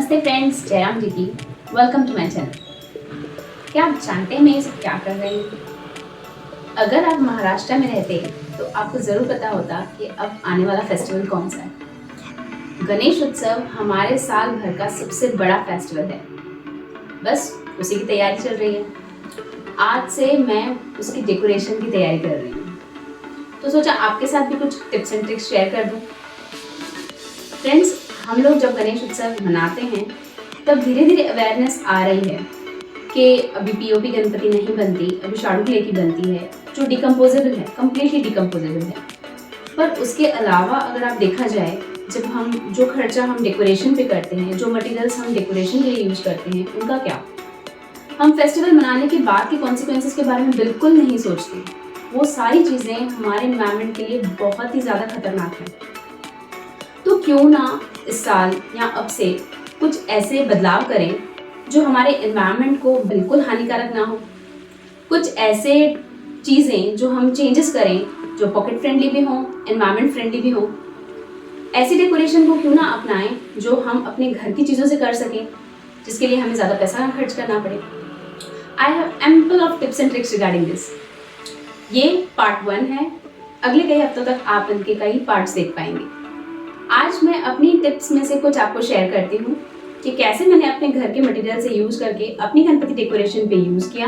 नमस्ते फ्रेंड्स, जयराम जी की welcome to my channel. क्या आप जानते हैं मैं ये सब क्या कर रही हूँ? अगर आप महाराष्ट्र में रहते तो आपको ज़रूर पता होता कि अब आने वाला फेस्टिवल कौन सा है। गणेश उत्सव हमारे साल भर का सबसे बड़ा फेस्टिवल है। बस उसी की तैयारी चल रही है। आज से मैं उसकी डेकोरेशन की तैयारी कर रही हूँ, तो सोचा आपके साथ भी कुछ टिप्स एंड ट्रिक्स शेयर कर दूँ। फ्रेंड्स, हम लोग जब गणेश उत्सव मनाते हैं तब धीरे धीरे अवेयरनेस आ रही है कि अभी पीओपी गणपति नहीं बनती, अभी शाडू क्ले की बनती है जो डिकम्पोजेबल है, कम्प्लीटली डिकम्पोजेबल है। पर उसके अलावा अगर आप देखा जाए, जब हम जो खर्चा हम डेकोरेशन पे करते हैं, जो मटेरियल्स हम डेकोरेशन के लिए यूज़ करते हैं, उनका क्या? हम फेस्टिवल मनाने के बाद के कॉन्सिक्वेंसेस के बारे में बिल्कुल नहीं सोचते। वो सारी चीज़ें हमारे एनवायरनमेंट के लिए बहुत ही ज़्यादा खतरनाक है। तो क्यों ना इस साल या अब से कुछ ऐसे बदलाव करें जो हमारे एनवायरनमेंट को बिल्कुल हानिकारक ना हो। कुछ ऐसे चीज़ें जो हम चेंजेस करें जो पॉकेट फ्रेंडली भी हों, एनवायरनमेंट फ्रेंडली भी हों। ऐसी डेकोरेशन को क्यों ना अपनाएं जो हम अपने घर की चीज़ों से कर सकें, जिसके लिए हमें ज़्यादा पैसा ना खर्च करना पड़े। I have ample of tips and tricks regarding this. ये पार्ट 1 है। अगले कई हफ्तों तक आप इनके कई पार्ट्स देख पाएंगे। आज मैं अपनी टिप्स में से कुछ आपको शेयर करती हूँ कि कैसे मैंने अपने घर के मटेरियल से यूज़ करके अपनी गणपति डेकोरेशन पे यूज़ किया,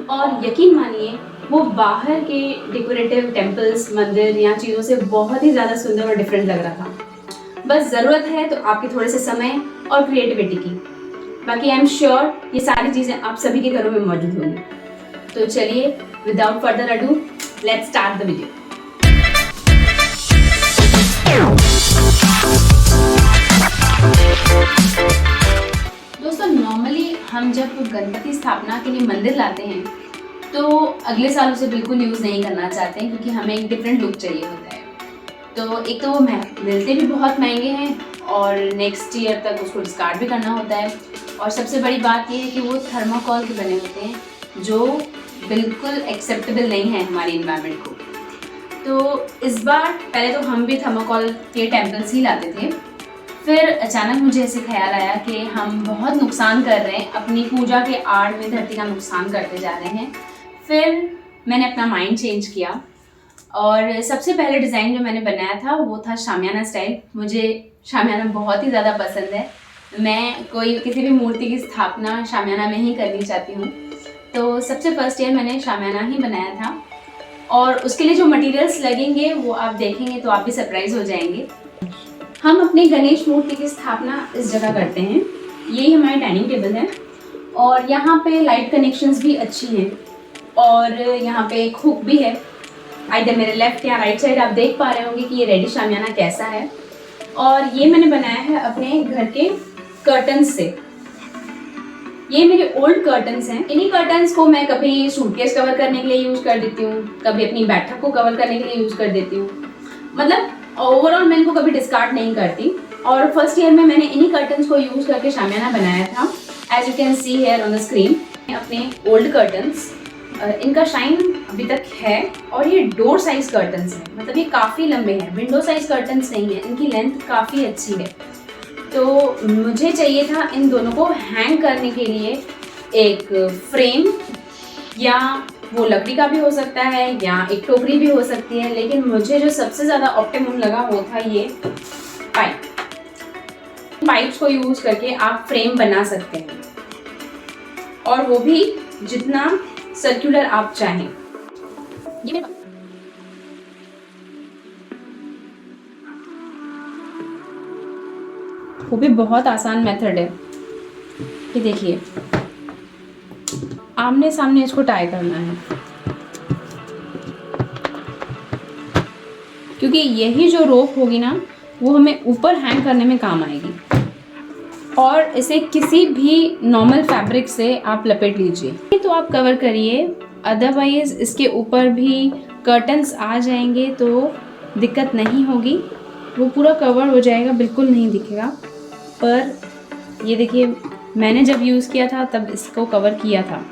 और यकीन मानिए वो बाहर के डेकोरेटिव टेम्पल्स, मंदिर या चीज़ों से बहुत ही ज़्यादा सुंदर और डिफरेंट लग रहा था। बस ज़रूरत है तो आपके थोड़े से समय और क्रिएटिविटी की। बाकी आई एम श्योर ये सारी चीज़ें आप सभी के घरों में मौजूद होंगी। तो चलिए, without further ado, let's start the video. दोस्तों, नॉर्मली हम जब गणपति स्थापना के लिए मंदिर लाते हैं तो अगले साल उसे बिल्कुल यूज़ नहीं करना चाहते हैं, क्योंकि हमें एक डिफरेंट लुक चाहिए होता है। तो एक तो वो मिलते भी बहुत महंगे हैं और नेक्स्ट ईयर तक उसको डिस्कार्ड भी करना होता है। और सबसे बड़ी बात ये है कि वो थर्माकोल के बने होते हैं जो बिल्कुल एक्सेप्टेबल नहीं है हमारे इन्वायरमेंट को। तो इस बार पहले तो हम भी थर्माकोल के टेम्पल्स ही लाते थे। फिर अचानक मुझे ऐसे ख्याल आया कि हम बहुत नुकसान कर रहे हैं, अपनी पूजा के आड़ में धरती का नुकसान करते जा रहे हैं। फिर मैंने अपना माइंड चेंज किया और सबसे पहले डिज़ाइन जो मैंने बनाया था वो था शामियाना स्टाइल। मुझे शामियाना बहुत ही ज़्यादा पसंद है। मैं कोई किसी भी मूर्ति की स्थापना शामियाना में ही करनी चाहती हूँ। तो सबसे फर्स्ट ईयर मैंने शामियाना ही बनाया था, और उसके लिए जो मटेरियल्स लगेंगे वो आप देखेंगे तो आप भी सरप्राइज हो जाएंगे। हम अपने गणेश मूर्ति की स्थापना इस जगह करते हैं। यही हमारी डाइनिंग टेबल है और यहाँ पे लाइट कनेक्शंस भी अच्छी हैं, और यहाँ पे एक हुक भी है। इधर मेरे लेफ्ट या राइट साइड आप देख पा रहे होंगे कि ये रेडी शामियाना कैसा है। और ये मैंने बनाया है अपने घर के कर्टन्स से। ये मेरे ओल्ड कर्टन्स हैं। इन्हीं कर्टन्स को मैं कभी सूटकेस कवर करने के लिए यूज़ कर देती हूँ, कभी अपनी बैठक को कवर करने के लिए यूज़ कर देती हूँ। मतलब ओवरऑल मैं इनको कभी डिस्कार्ड नहीं करती। और फर्स्ट ईयर में मैंने इन्हीं कर्टन्स को यूज़ करके शामियाना बनाया था। As you can see here on the screen अपने ओल्ड कर्टन्स। इनका शाइन अभी तक है, और ये डोर साइज कर्टन्स हैं, मतलब ये काफ़ी लंबे हैं, विंडो साइज कर्टन्स नहीं है। इनकी लेंथ काफ़ी अच्छी है। तो मुझे चाहिए था इन दोनों को हैंग करने के लिए एक फ्रेम, या वो लकड़ी का भी हो सकता है या एक टोकरी भी हो सकती है, लेकिन मुझे जो सबसे ज़्यादा ऑप्टिमम लगा वो था ये पाइप। पाइप्स को यूज़ करके आप फ्रेम बना सकते हैं, और वो भी जितना सर्कुलर आप चाहें। वो भी बहुत आसान मेथड है। ये देखिए, आमने सामने इसको टाई करना है, क्योंकि यही जो रोप होगी ना वो हमें ऊपर हैंग करने में काम आएगी। और इसे किसी भी नॉर्मल फैब्रिक से आप लपेट लीजिए तो आप कवर करिए, अदरवाइज इसके ऊपर भी कर्टन्स आ जाएंगे तो दिक्कत नहीं होगी, वो पूरा कवर हो जाएगा, बिल्कुल नहीं दिखेगा। पर ये देखिए, मैंने जब यूज़ किया था तब इसको कवर किया था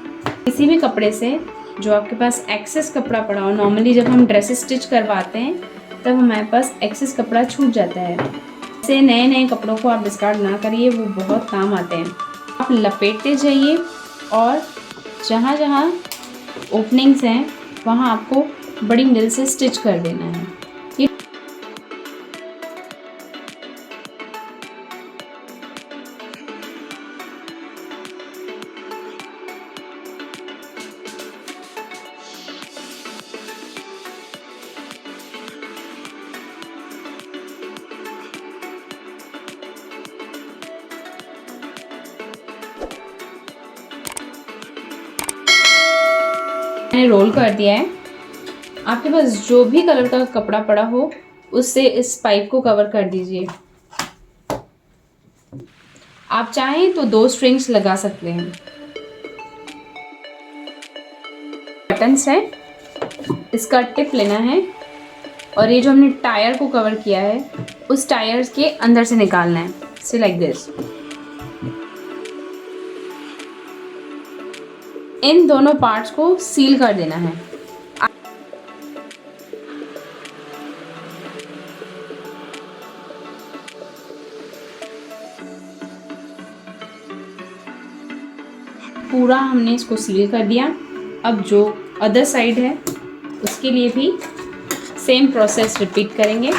किसी भी कपड़े से जो आपके पास एक्सेस कपड़ा पड़ा हो। नॉर्मली जब हम ड्रेसेस स्टिच करवाते हैं तब हमारे पास एक्सेस कपड़ा छूट जाता है, से नए नए कपड़ों को आप डिस्कार्ड ना करिए, वो बहुत काम आते हैं। आप लपेटते जाइए और जहाँ जहाँ ओपनिंग्स हैं वहाँ आपको बड़ी नीडल से स्टिच कर देना है। ये मैंने रोल कर दिया है। आपके पास जो भी कलर का कपड़ा पड़ा हो उससे इस पाइप को कवर कर दीजिए। आप चाहें तो 2 स्ट्रिंग्स लगा सकते हैं। बटन्स है, इसका टिप लेना है और ये जो हमने टायर को कवर किया है उस टायर के अंदर से निकालना है, से लाइक दिस। इन दोनों पार्ट्स को सील कर देना है। पूरा हमने इसको सील कर दिया। अब जो अदर साइड है उसके लिए भी सेम प्रोसेस रिपीट करेंगे।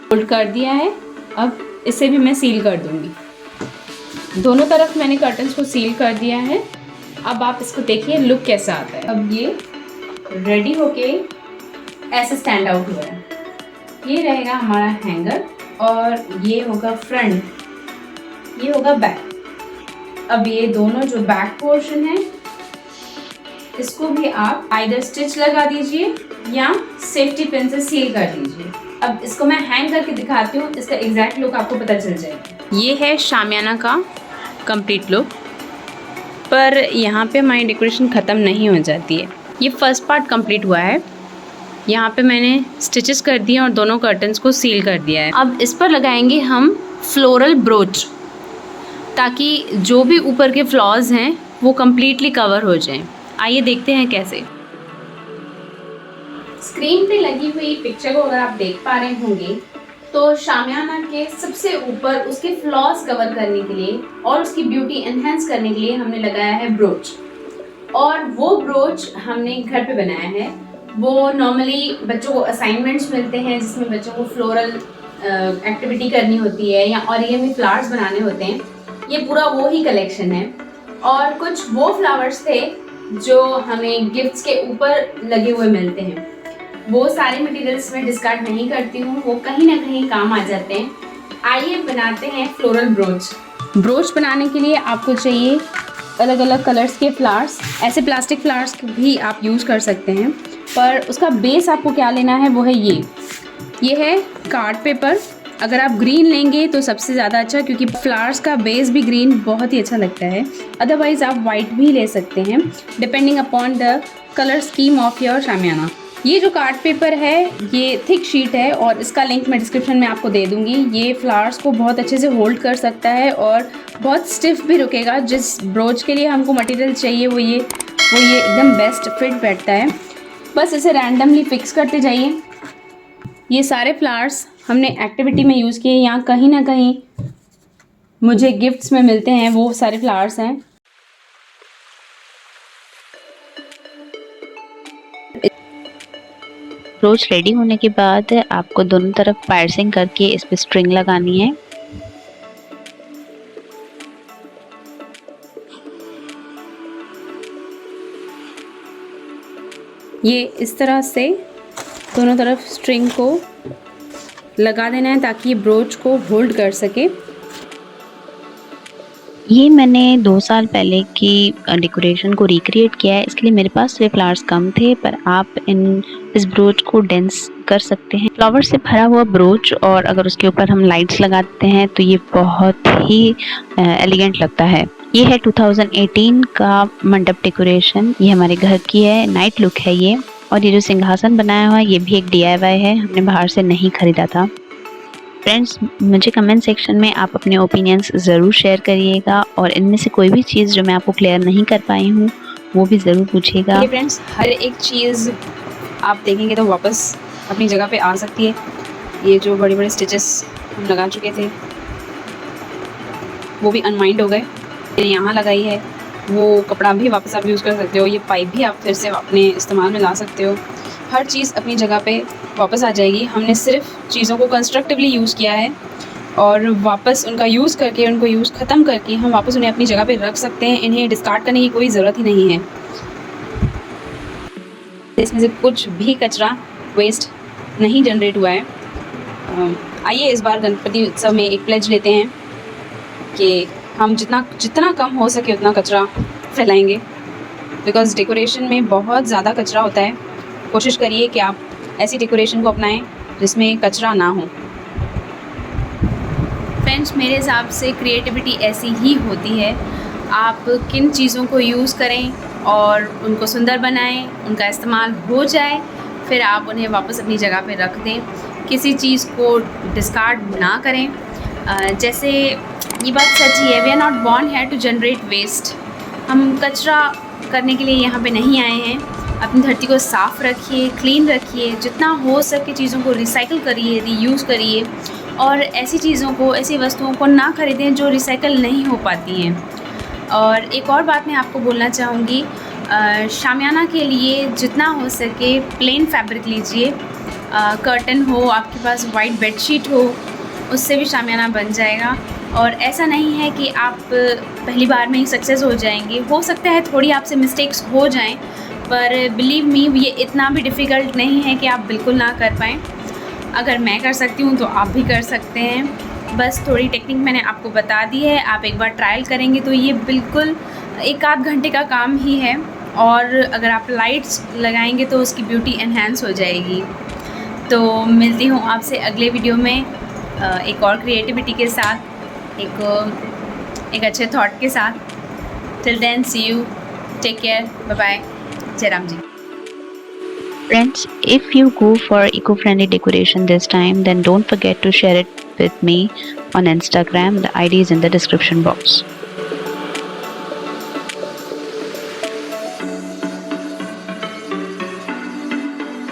फोल्ड कर दिया है, अब इसे भी मैं सील कर दूंगी। दोनों तरफ मैंने कर्टन्स को सील कर दिया है। अब आप इसको देखिए लुक कैसा आता है। अब ये रेडी होके ऐसे स्टैंड आउट हुआ है। ये रहेगा हमारा हैंगर और ये होगा फ्रंट, ये होगा बैक। अब ये दोनों जो बैक पोर्शन है इसको भी आप आइदर स्टिच लगा दीजिए या सेफ्टी पिन से सील कर दीजिए। अब इसको मैं हैंग करके दिखाती हूँ, इसका एग्जैक्ट लुक आपको पता चल जाएगा। ये है शामियाना का कंप्लीट लुक, पर यहाँ पे हमारी डेकोरेशन ख़त्म नहीं हो जाती है। ये फर्स्ट पार्ट कंप्लीट हुआ है। यहाँ पे मैंने स्टिचेस कर दिए और दोनों कर्टन्स को सील कर दिया है। अब इस पर लगाएंगे हम फ्लोरल ब्रोच, ताकि जो भी ऊपर के फ्लॉर्स हैं वो कम्प्लीटली कवर हो जाएं। आइए देखते हैं कैसे। स्क्रीन पे लगी हुई पिक्चर को अगर आप देख पा रहे होंगे तो शामियाना के सबसे ऊपर उसके फ्लॉर्स कवर करने के लिए और उसकी ब्यूटी एनहेंस करने के लिए हमने लगाया है ब्रोच। और वो ब्रोच हमने घर पे बनाया है। वो नॉर्मली बच्चों को असाइनमेंट्स मिलते हैं जिसमें बच्चों को फ्लोरल एक्टिविटी करनी होती है या ऑरिगेमी फ्लावर्स बनाने होते हैं। ये पूरा वो ही कलेक्शन है। और कुछ वो फ्लावर्स थे जो हमें गिफ्ट्स के ऊपर लगे हुए मिलते हैं। वो सारे मटेरियल्स मैं डिस्कार्ड नहीं करती हूँ, वो कहीं ना कहीं काम आ जाते हैं। आइए बनाते हैं फ्लोरल ब्रोच। ब्रोच बनाने के लिए आपको चाहिए अलग अलग कलर्स के फ्लावर्स। ऐसे प्लास्टिक फ्लावर्स भी आप यूज़ कर सकते हैं, पर उसका बेस आपको क्या लेना है वो है ये है कार्ड पेपर। अगर आप ग्रीन लेंगे तो सबसे ज़्यादा अच्छा, क्योंकि फ्लावर्स का बेस भी ग्रीन बहुत ही अच्छा लगता है। अदरवाइज़ आप वाइट भी ले सकते हैं, depending upon the colour scheme of your शामियाना। ये जो कार्ड पेपर है ये थिक शीट है और इसका लिंक मैं डिस्क्रिप्शन में आपको दे दूँगी। ये फ्लावर्स को बहुत अच्छे से होल्ड कर सकता है और बहुत स्टिफ भी रुकेगा। जिस ब्रोच के लिए हमको मटेरियल चाहिए वो ये एकदम बेस्ट फिट बैठता है। बस इसे रैंडमली फिक्स करते जाइए। ये सारे फ्लावर्स हमने एक्टिविटी में यूज़ किए, यहाँ कहीं ना कहीं मुझे गिफ्ट्स में मिलते हैं, वो सारे फ्लावर्स हैं। ब्रोच रेडी होने के बाद आपको दोनों तरफ पायर्सिंग करके इस पे स्ट्रिंग लगानी है। ये इस तरह से दोनों तरफ स्ट्रिंग को लगा देना है ताकि ये ब्रोच को होल्ड कर सके। ये मैंने 2 साल पहले की डेकोरेशन को रिक्रिएट किया है, इसके लिए मेरे पास ये फ्लावर्स कम थे, पर आप इस ब्रोच को डेंस कर सकते हैं। फ्लावर से भरा हुआ ब्रोच और अगर उसके ऊपर हम लाइट्स लगाते हैं तो ये बहुत ही एलिगेंट लगता है। ये है 2018 का मंडप डेकोरेशन। ये हमारे घर की है, नाइट लुक है ये। और ये जो सिंहासन बनाया हुआ है ये भी एक DIY है, हमने बाहर से नहीं खरीदा था। फ्रेंड्स, मुझे कमेंट सेक्शन में आप अपने ओपिनियंस ज़रूर शेयर करिएगा और इनमें से कोई भी चीज़ जो मैं आपको क्लियर नहीं कर पाई हूँ वो भी ज़रूर पूछिएगा। फ्रेंड्स, हर एक चीज़ आप देखेंगे तो वापस अपनी जगह पे आ सकती है। ये जो बड़े बड़े स्टिचेस हम लगा चुके थे वो भी अनवाइंड हो गए। मैंने यहाँ लगाई है, वो कपड़ा भी वापस आप यूज़ कर सकते हो, ये पाइप भी आप फिर से अपने इस्तेमाल में ला सकते हो। हर चीज़ अपनी जगह पे वापस आ जाएगी। हमने सिर्फ चीज़ों को कंस्ट्रक्टिवली यूज़ किया है और वापस उनका यूज़ करके, उनको यूज़ ख़त्म करके हम वापस उन्हें अपनी जगह पे रख सकते हैं। इन्हें डिस्कार्ड करने की कोई ज़रूरत ही नहीं है। इसमें से कुछ भी कचरा वेस्ट नहीं जनरेट हुआ है। आइए इस बार गणपति उत्सव में एक प्लेज लेते हैं कि हम जितना कम हो सके उतना कचरा फैलाएंगे, बिकॉज़ डेकोरेशन में बहुत ज़्यादा कचरा होता है। कोशिश करिए कि आप ऐसी डेकोरेशन को अपनाएं जिसमें कचरा ना हो। फ्रेंड्स, मेरे हिसाब से क्रिएटिविटी ऐसी ही होती है। आप किन चीज़ों को यूज़ करें और उनको सुंदर बनाएं, उनका इस्तेमाल हो जाए, फिर आप उन्हें वापस अपनी जगह पे रख दें। किसी चीज़ को डिस्कार्ड ना करें। जैसे ये बात सच ही है, वी आर नॉट बॉर्न है टू जनरेट वेस्ट। हम कचरा करने के लिए यहाँ पे नहीं आए हैं। अपनी धरती को साफ़ रखिए, क्लीन रखिए, जितना हो सके चीज़ों को रिसाइकिल करिए, रीयूज़ करिए और ऐसी चीज़ों को, ऐसी वस्तुओं को ना खरीदें जो रिसाइकिल नहीं हो पाती हैं। और एक और बात मैं आपको बोलना चाहूँगी, शामियाना के लिए जितना हो सके प्लेन फैब्रिक लीजिए। कर्टन हो, आपके पास वाइट बेडशीट हो, उससे भी शामियाना बन जाएगा। और ऐसा नहीं है कि आप पहली बार में ही सक्सेस हो जाएंगे। हो सकता है थोड़ी आपसे मिस्टेक्स हो जाएं, पर बिलीव मी ये इतना भी डिफ़िकल्ट नहीं है कि आप बिल्कुल ना कर पाएँ। अगर मैं कर सकती हूँ तो आप भी कर सकते हैं। बस थोड़ी टेक्निक मैंने आपको बता दी है, आप एक बार ट्रायल करेंगे तो ये बिल्कुल 1-8 घंटे का काम ही है। और अगर आप लाइट्स लगाएंगे तो उसकी ब्यूटी एनहांस हो जाएगी। तो मिलती हूँ आपसे अगले वीडियो में एक और क्रिएटिविटी के साथ, एक अच्छे थॉट के साथ। Till then see you, take care, bye bye, जय राम जी। Friends, if you go for eco-friendly decoration this time, then don't forget to share it with me on Instagram. The ID is in the description box.